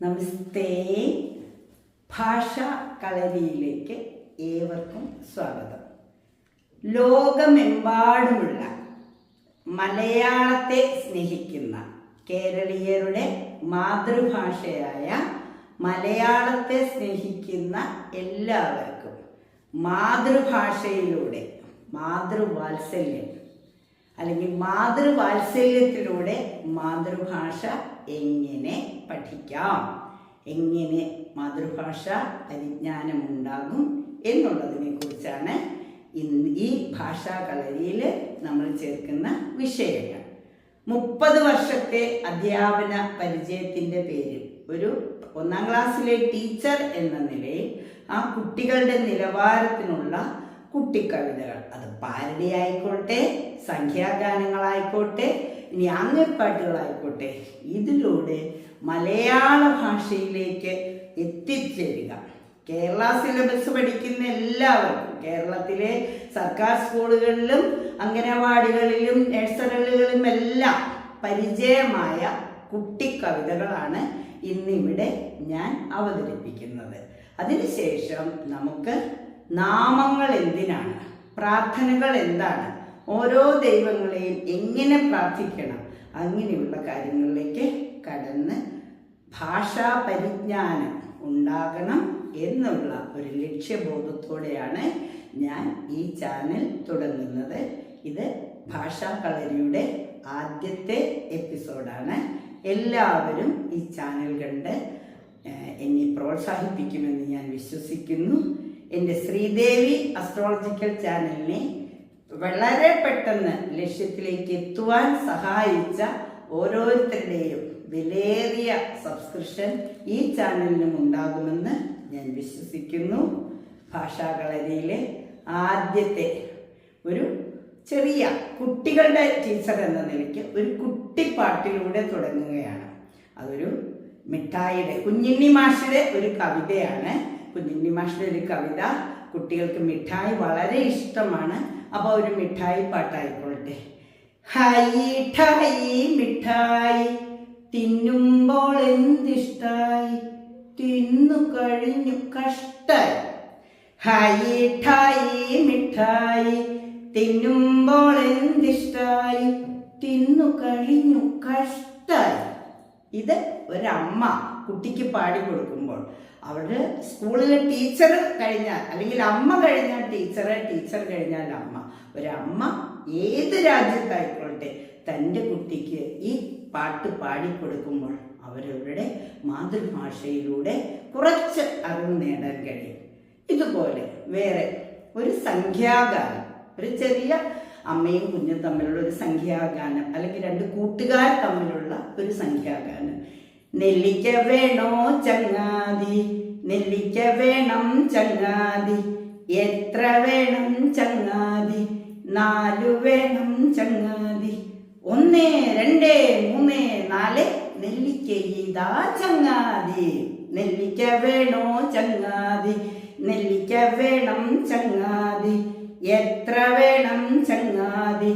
നമസ്തേ. ഭാഷാ കളരിയിലേക്ക് ഏവർക്കും സ്വാഗതം. ലോകമെമ്പാടുമുള്ള മലയാളത്തെ സ്നേഹിക്കുന്ന കേരളീയരുടെ മാതൃഭാഷയായ മലയാളത്തെ സ്നേഹിക്കുന്ന എല്ലാവർക്കും മാതൃഭാഷയിലൂടെ മാതൃവാത്സല്യം അല്ലെങ്കിൽ മാതൃവാത്സല്യത്തിലൂടെ മാതൃഭാഷ എങ്ങനെ പഠിക്കാം, എങ്ങനെ മാതൃഭാഷ പരിജ്ഞാനം ഉണ്ടാകും എന്നുള്ളതിനെ കുറിച്ചാണ് ഈ ഭാഷാ കളരിയിൽ നമ്മൾ ചേർക്കുന്ന വിഷയങ്ങൾ. 30 വർഷത്തെ അധ്യാപന പരിചയത്തിൻ്റെ പേരിൽ ഒരു 1ാം ക്ലാസ്സിലെ ടീച്ചർ എന്ന നിലയിൽ ആ കുട്ടികളുടെ നിലവാരത്തിനുള്ള കുട്ടിക്കവിതകൾ, അത് പാരഡി ആയിക്കോട്ടെ, സംഖ്യാഗാനങ്ങളായിക്കോട്ടെ, ഇനി ആംഗ്യപ്പാട്ടുകളായിക്കോട്ടെ, ഇതിലൂടെ മലയാള ഭാഷയിലേക്ക് എത്തിച്ചേരുക. കേരള സിലബസ് പഠിക്കുന്ന എല്ലാവർക്കും, കേരളത്തിലെ സർക്കാർ സ്കൂളുകളിലും അംഗനവാടികളിലും നഴ്സറികളിലും എല്ലാം പരിചയമായ കുട്ടിക്കവിതകളാണ് ഇന്നിവിടെ ഞാൻ അവതരിപ്പിക്കുന്നത്. അതിനുശേഷം നമുക്ക് നാമങ്ങൾ എന്തിനാണ്, പ്രാർത്ഥനകൾ എന്താണ്, ഓരോ ദൈവങ്ങളെയും എങ്ങനെ പ്രാർത്ഥിക്കണം, അങ്ങനെയുള്ള കാര്യങ്ങളിലേക്ക് കടന്ന് ഭാഷാ പരിജ്ഞാനം ഉണ്ടാകണം എന്നുള്ള ഒരു ലക്ഷ്യബോധത്തോടെയാണ് ഞാൻ ഈ ചാനൽ തുടങ്ങുന്നത്. ഇത് ഭാഷാ കളരിയുടെ ആദ്യത്തെ എപ്പിസോഡാണ്. എല്ലാവരും ഈ ചാനൽ കണ്ട് എന്നെ പ്രോത്സാഹിപ്പിക്കുമെന്ന് ഞാൻ വിശ്വസിക്കുന്നു. എൻ്റെ ശ്രീദേവി അസ്ട്രോളജിക്കൽ ചാനലിനെ വളരെ പെട്ടെന്ന് ലക്ഷ്യത്തിലേക്ക് എത്തുവാൻ സഹായിച്ച ഓരോരുത്തരുടെയും വിലയേറിയ സബ്സ്ക്രിപ്ഷൻ ഈ ചാനലിനും ഉണ്ടാകുമെന്ന് ഞാൻ വിശ്വസിക്കുന്നു. ഭാഷാ കളരിയിലെ ആദ്യത്തെ ഒരു ചെറിയ കുട്ടികളുടെ ടീച്ചർ എന്ന നിലയ്ക്ക് ഒരു കുട്ടിപ്പാട്ടിലൂടെ തുടങ്ങുകയാണ്. അതൊരു മിഠായിയുടെ കുഞ്ഞിണ്ണി മാഷിയുടെ ഒരു കവിതയാണ്. കുഞ്ഞിണ്ണി മാഷിയുടെ ഒരു കവിത. കുട്ടികൾക്ക് മിഠായി വളരെ ഇഷ്ടമാണ്. അപ്പോൾ ഒരു മിഠായി പാട്ടായിക്കൊള്ളട്ടെ. ഹായ് ഠായി മിഠായി തിന്നുമ്പോൾ എന്തിഷ്ടായി, തിന്നു കഴിഞ്ഞു കഷ്ടായി. ഹായ് ഠായി മിഠായി തിന്നുമ്പോൾ എന്തിഷ്ടായി, തിന്നു കഴിഞ്ഞു കഷ്ടായി. ഇത് ഒരമ്മ കുട്ടിക്ക് പാടി കൊടുക്കുമ്പോൾ അവരുടെ സ്കൂളിലെ ടീച്ചർ കഴിഞ്ഞാൽ, അല്ലെങ്കിൽ അമ്മ കഴിഞ്ഞാൽ ടീച്ചർ, ടീച്ചർ കഴിഞ്ഞാൽ അമ്മ, ഒരമ്മ ഏത് രാജ്യത്തായിക്കൊള്ളട്ടെ തൻ്റെ കുട്ടിക്ക് ഈ പാട്ട് പാടിക്കൊടുക്കുമ്പോൾ അവരവരുടെ മാതൃഭാഷയിലൂടെ കുറച്ച് അറിവ് നേടാൻ കഴിയും. ഇതുപോലെ വേറെ ഒരു സംഖ്യാഗാനം, ഒരു ചെറിയ അമ്മയും കുഞ്ഞും തമ്മിലുള്ള ഒരു സംഖ്യാഗാനം, അല്ലെങ്കിൽ 2 കൂട്ടുകാർ തമ്മിലുള്ള ഒരു സംഖ്യാഗാനം. നെല്ലിക്ക വേണോ ചങ്ങാതി, നെല്ലിക്ക വേണം ചങ്ങാതി, എത്ര വേണം ചങ്ങാതി, 4 വേണം ചങ്ങാതി, 1 2 3 4 നെല്ലിക്ക ഇതാ ചങ്ങാതി. നെല്ലിക്ക വേണോ ചങ്ങാതി, നെല്ലിക്ക വേണം ചങ്ങാതി, എത്ര വേണം ചങ്ങാതി,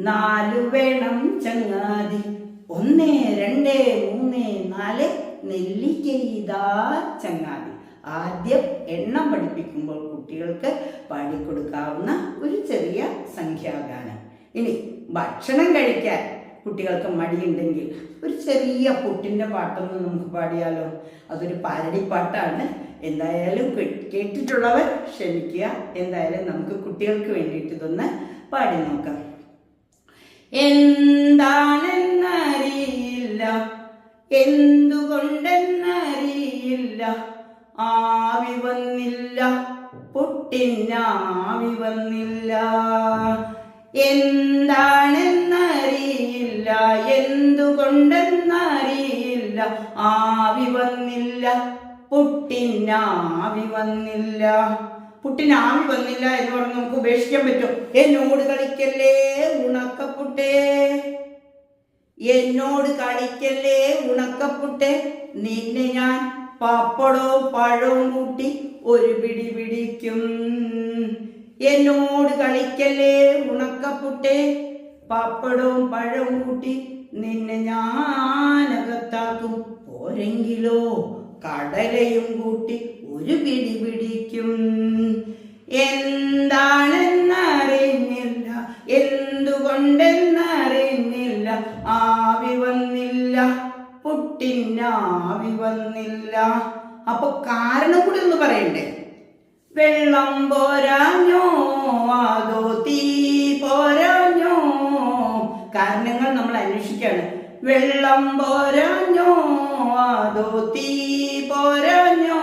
4 വേണം ചങ്ങാതി, 1 2 3 4 നെല്ലിക്ക ഇതാ ചങ്ങാതി. ആദ്യം എണ്ണം പഠിപ്പിക്കുമ്പോൾ കുട്ടികൾക്ക് പാടിക്കൊടുക്കാവുന്ന ഒരു ചെറിയ സംഖ്യാഗാനം. ഇനി ഭക്ഷണം കഴിക്കാൻ കുട്ടികൾക്ക് മടിയുണ്ടെങ്കിൽ ഒരു ചെറിയ പുട്ടിൻ്റെ പാട്ടൊന്ന് നമുക്ക് പാടിയാലോ? അതൊരു പാരടിപ്പാട്ടാണ്. എന്തായാലും കേട്ടിട്ടുള്ളവർ ക്ഷമിക്കുക. എന്തായാലും നമുക്ക് കുട്ടികൾക്ക് വേണ്ടിയിട്ട് ഇതൊന്ന് പാടി നോക്കാം. എന്താണെന്നറിയില്ല, എന്തുകൊണ്ടെന്നറിയില്ല, ആവി വന്നില്ല, പുട്ടിനാവി വന്നില്ല. എന്താണെന്നറിയില്ല, എന്തുകൊണ്ടെന്നറിയില്ല, ആവി വന്നില്ല, പുട്ടിനാവി വന്നില്ല. പുട്ടിനാവി വന്നില്ല എന്ന് പറഞ്ഞ് നമുക്ക് ഉപേക്ഷിക്കാൻ പറ്റും? എന്നോട് കളിക്കല്ലേ ഉണക്കപ്പുട്ടേ, എന്നോട് കളിക്കല്ലേ ഉണക്കപ്പുട്ടേ, നിന്നെ ഞാൻ പപ്പടവും പഴവും കൂട്ടി ഒരു പിടി പിടിക്കും. എന്നോട് കളിക്കല്ലേ ഉണക്കപ്പുട്ടേ, പപ്പടവും പഴവും കൂട്ടി നിന്നെ ഞാനകത്താക്കും. പോരെങ്കിലോ കടലയും കൂട്ടി ഒരു പിടി പിടിക്കും. എന്താണെന്നറിഞ്ഞില്ല, എന്തുകൊണ്ടെന്നറിഞ്ഞില്ല, ആവി വന്നില്ല, പുട്ടിനാവി വന്നില്ല. അപ്പൊ കാരണം കൂടി ഒന്ന് പറയണ്ടേ? വെള്ളം പോരാഞ്ഞോ അതോ തീ പോരാഞ്ഞോ? കാരണങ്ങൾ നമ്മൾ അന്വേഷിക്കാണ്. വെള്ളം പോരാഞ്ഞോ അതോ തീ പോരാഞ്ഞോ?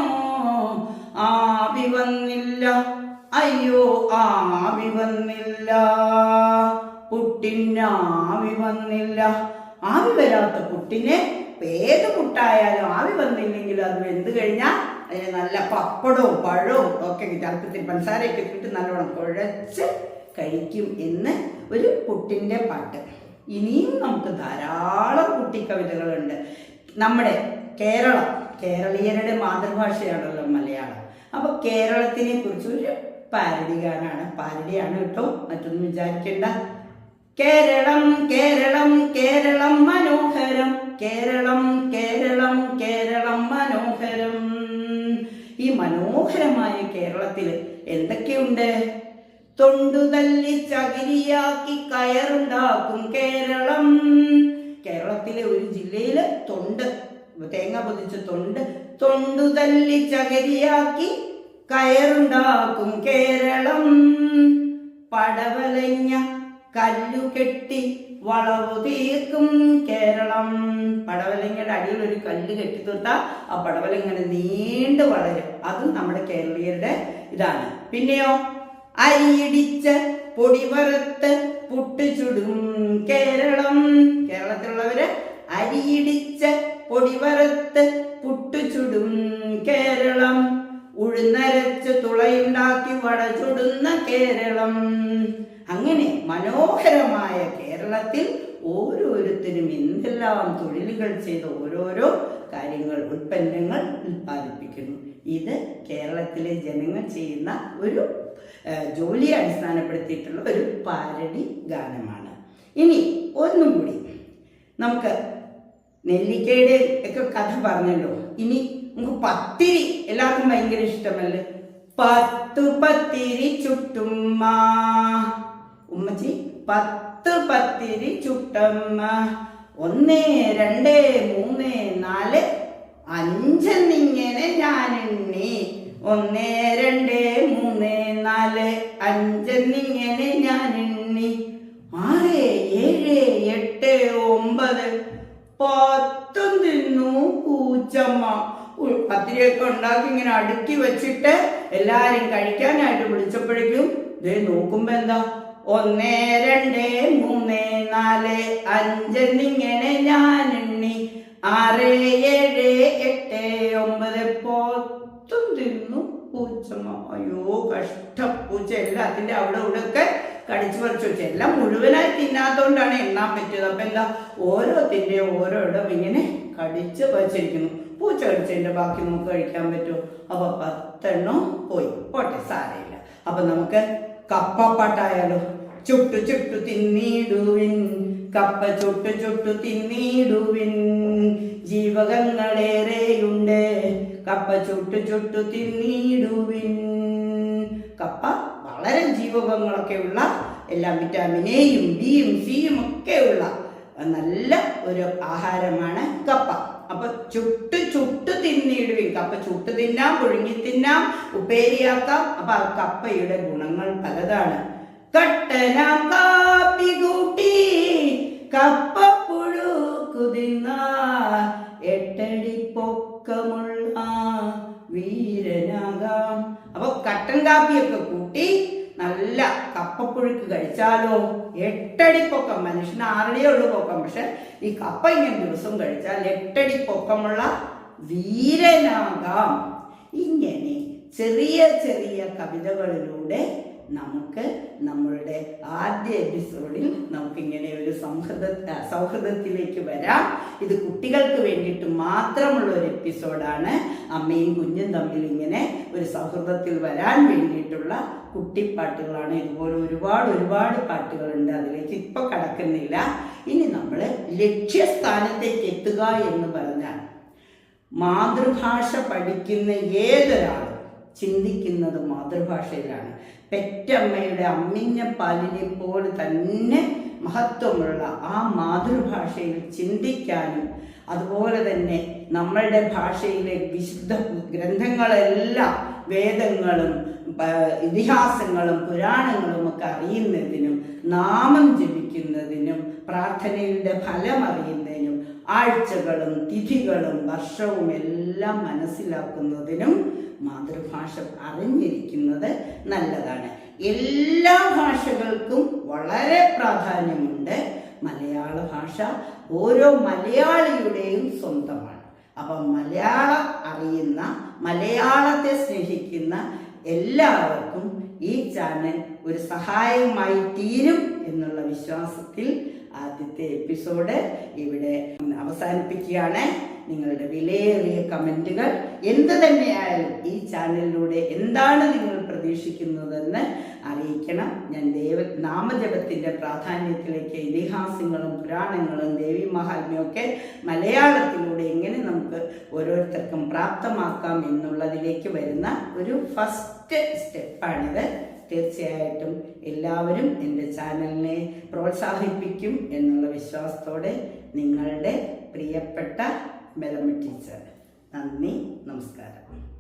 ആവി വന്നില്ല, അയ്യോ ആവി വന്നില്ല, പുട്ടിനാവി വന്നില്ല. ആവി വരാത്ത പുട്ടിന് ഏത് പുട്ടായാലും ആവി വന്നില്ലെങ്കിലും അത് വെന്ത് കഴിഞ്ഞാൽ അതിന് നല്ല പപ്പടവും പഴവും ഒക്കെ അല്പത്തിൽ പഞ്ചസാരയൊക്കെ ഇട്ടിട്ട് നല്ലോണം കുഴച്ച് കഴിക്കും എന്ന് ഒരു പുട്ടിൻ്റെ പാട്ട്. ഇനിയും നമുക്ക് ധാരാളം കുട്ടിക്കവിതകളുണ്ട്. നമ്മുടെ കേരളീയരുടെ മാതൃഭാഷയാണല്ലോ മലയാളം. അപ്പൊ കേരളത്തിനെ കുറിച്ച് ഒരു പാരഡിയാണ് കേട്ടോ, മറ്റൊന്നും വിചാരിക്കേണ്ട. കേരളം കേരളം കേരളം മനോഹരം, കേരളം കേരളം കേരളം മനോഹരം. ഈ മനോഹരമായ കേരളത്തിൽ എന്തൊക്കെയുണ്ട്? തൊണ്ടുതല്ലി ചകിരിയാക്കി കയറുണ്ടാക്കും കേരളം. കേരളത്തിലെ ഒരു ജില്ലയില് തേങ്ങ പൊതിച്ച തൊണ്ടുതല്ലി ചകിരിയാക്കി കയറുണ്ടാക്കും കേരളം. പടവലഞ്ഞ കല്ലുകെട്ടി വളവു തീർക്കും കേരളം. പടവലങ്ങയുടെ അടിയിൽ ഒരു കല്ല് കെട്ടി തീർത്താൽ ആ പടവല ഇങ്ങനെ നീണ്ടു വളരും. അതും നമ്മുടെ കേരളീയരുടെ ഇതാണ്. പിന്നെയോ അരിയിടിച്ച് പൊടി വറുത്ത് പുട്ട് ചുടും കേരളം. കേരളത്തിലുള്ളവര് അരിയിടിച്ച് പൊടി വറുത്ത് പുട്ട് ചുടും കേരളം. ഉഴുന്നരച്ച് തുളയുണ്ടാക്കി വട ചുടുന്ന കേരളം. അങ്ങനെ മനോഹരമായ കേരളത്തിൽ ഓരോരുത്തരും എന്തെല്ലാം തൊഴിലുകൾ ചെയ്ത് ഓരോരോ കാര്യങ്ങൾ, ഉൽപ്പന്നങ്ങൾ ഉൽപ്പാദിപ്പിക്കുന്നു. ഇത് കേരളത്തിലെ ജനങ്ങൾ ചെയ്യുന്ന ഒരു ജോലിയെ അടിസ്ഥാനപ്പെടുത്തിയിട്ടുള്ള ഒരു പാരഡി ഗാനമാണ്. ഇനി ഒന്നും കൂടി നമുക്ക് നെല്ലിക്കയുടെ ഒക്കെ കഥ പറഞ്ഞല്ലോ. ഇനി നമുക്ക് പത്തിരി എല്ലാവർക്കും ഭയങ്കര ഇഷ്ടമല്ലേ? 10 പത്തിരി ചുട്ടുമ്മ, ഉമ്മച്ചി 10 പത്തിരി ചുട്ടമ്മ, 1 2 3 4 5 എന്നിങ്ങനെ ഞാനെണ്ണി. 1 2 3 4 5 എന്നിങ്ങനെ ഞാനെണ്ണി. 6 7 8 9 10 തിന്നു പൂച്ചമ്മ. പത്തിരിയൊക്കെ ഉണ്ടാക്കി ഇങ്ങനെ അടുക്കി വെച്ചിട്ട് എല്ലാരും കഴിക്കാനായിട്ട് വിളിച്ചപ്പോഴേക്കും നോക്കുമ്പോ എന്താ 1 2 3 4 5 എന്നിങ്ങനെ ഞാൻ എണ്ണി. 6 7 8 9 10 തിന്നു പൂച്ചമ്മ. അയ്യോ കഷ്ടം. പൂച്ച എല്ലാത്തിന്റെ അവിടെ ഇവിടെ ഒക്കെ കടിച്ചു പറിച്ചു വെച്ചു. എല്ലാം മുഴുവനായി തിന്നാത്തോണ്ടാണ് എണ്ണാൻ പറ്റിയത്. അപ്പൊ എന്താ ഓരോത്തിന്റെ ഓരോ ഇടം ഇങ്ങനെ കടിച്ച് വച്ചിരിക്കുന്നു. പൂച്ച കടിച്ചതിന്റെ ബാക്കി നമുക്ക് കഴിക്കാൻ പറ്റുമോ? അപ്പൊ 10 എണ്ണം പോയി, പോട്ടെ, സാരമില്ല. അപ്പൊ നമുക്ക് കപ്പപ്പാട്ടായാലോ? ചുട്ടു ചുട്ടു തിന്നിടുവിൻ കപ്പ, ചുട്ടു ചുട്ടു തിന്നിടുവിൻ, ജീവകങ്ങളേറെയുണ്ട് കപ്പ, ചുട്ടു ചുട്ടു തിന്നിടുവിൻ. കപ്പ വളരെ ജീവകങ്ങളൊക്കെ ഉള്ള, എല്ലാം വിറ്റാമിൻ എയും ബിയും സിയും ഒക്കെ ഉള്ള നല്ല ഒരു ആഹാരമാണ് കപ്പ. അപ്പൊ ചുട്ട് ചുട്ട് തിന്നിടുവിൻ. കപ്പ ചുട്ട് തിന്നാം, പുഴുങ്ങി തിന്നാം, ഉപ്പേരിയാക്കാം. അപ്പൊ കപ്പയുടെ ഗുണങ്ങൾ പലതാണ്. കട്ടന കാപ്പി കൂട്ടി കപ്പ പുഴുക്കു തിന്ന 8 അടി പൊക്കമുള്ള വീരനാകാം. അപ്പൊ കട്ടൻ കാപ്പിയൊക്കെ കൂട്ടി നല്ല കപ്പപ്പുഴുക്ക് കഴിച്ചാലോ 8 അടി പൊക്കം. മനുഷ്യന് 6 അടിയേ ഉള്ളൂ പൊക്കം, പക്ഷെ ഈ കപ്പ ഇങ്ങനെ ദിവസം കഴിച്ചാൽ 8 അടി പൊക്കമുള്ള വീരനാകാം. ഇങ്ങനെ ചെറിയ ചെറിയ കവിതകളിലൂടെ നമുക്ക് നമ്മളുടെ ആദ്യ എപ്പിസോഡിൽ നമുക്കിങ്ങനെ ഒരു സൗഹൃദത്തിലേക്ക് വരാം. ഇത് കുട്ടികൾക്ക് വേണ്ടിയിട്ട് മാത്രമുള്ള ഒരു എപ്പിസോഡാണ്. അമ്മയും കുഞ്ഞും തമ്മിൽ ഇങ്ങനെ ഒരു സൗഹൃദത്തിൽ വരാൻ വേണ്ടിയിട്ടുള്ള കുട്ടിപ്പാട്ടുകളാണ്. ഇതുപോലെ ഒരുപാട് പാട്ടുകളുണ്ട്. അതിലേക്ക് ഇപ്പൊ കടക്കുന്നില്ല. ഇനി നമ്മൾ ലക്ഷ്യസ്ഥാനത്തേക്ക് എത്തുക എന്ന് പറഞ്ഞാൽ മാതൃഭാഷ പഠിക്കുന്ന ഏതൊരാളും ചിന്തിക്കുന്നത് മാതൃഭാഷയിലാണ്. പെറ്റമ്മയുടെ അമ്മിഞ്ഞ പാലിനെ പോലെ തന്നെ മഹത്വമുള്ള ആ മാതൃഭാഷയിൽ ചിന്തിക്കാനും അതുപോലെ തന്നെ നമ്മളുടെ ഭാഷയിലെ വിശുദ്ധ ഗ്രന്ഥങ്ങളെല്ലാം വേദങ്ങളും ഇതിഹാസങ്ങളും പുരാണങ്ങളും ഒക്കെ അറിയുന്നതിനും നാമം ജപിക്കുന്നതിനും പ്രാർത്ഥനയുടെ ഫലം അറിയുന്നതിനും ആഴ്ചകളും തിഥികളും വർഷവും എല്ലാം മനസ്സിലാക്കുന്നതിനും മാതൃഭാഷ അറിഞ്ഞിരിക്കുന്നത് നല്ലതാണ്. എല്ലാ ഭാഷകൾക്കും വളരെ പ്രാധാന്യമുണ്ട്. മലയാള ഭാഷ ഓരോ മലയാളിയുടെയും സ്വന്തമാണ്. അപ്പം മലയാളം അറിയുന്ന, മലയാളത്തെ സ്നേഹിക്കുന്ന എല്ലാവർക്കും ഈ ചാനൽ ഒരു സഹായമായി തീരും എന്നുള്ള വിശ്വാസത്തിൽ ആദ്യത്തെ എപ്പിസോഡ് ഇവിടെ അവസാനിപ്പിക്കുകയാണ്. നിങ്ങളുടെ വിലയേറിയ കമൻറ്റുകൾ എന്ത് തന്നെയായാലും ഈ ചാനലിലൂടെ എന്താണ് നിങ്ങൾ പ്രതീക്ഷിക്കുന്നതെന്ന് അറിയിക്കണം. ഞാൻ നാമജപത്തിൻ്റെ പ്രാധാന്യത്തിലേക്ക്, ഇതിഹാസങ്ങളും പുരാണങ്ങളും ദേവി മഹാത്മ്യമൊക്കെ മലയാളത്തിലൂടെ എങ്ങനെ നമുക്ക് ഓരോരുത്തർക്കും പ്രാപ്തമാക്കാം എന്നുള്ളതിലേക്ക് വരുന്ന ഒരു ഫസ്റ്റ് സ്റ്റെപ്പാണിത്. തീർച്ചയായിട്ടും എല്ലാവരും എൻ്റെ ചാനലിനെ പ്രോത്സാഹിപ്പിക്കും എന്നുള്ള വിശ്വാസത്തോടെ നിങ്ങളുടെ പ്രിയപ്പെട്ട മെലമ ടീച്ചർ. നന്ദി, നമസ്കാരം.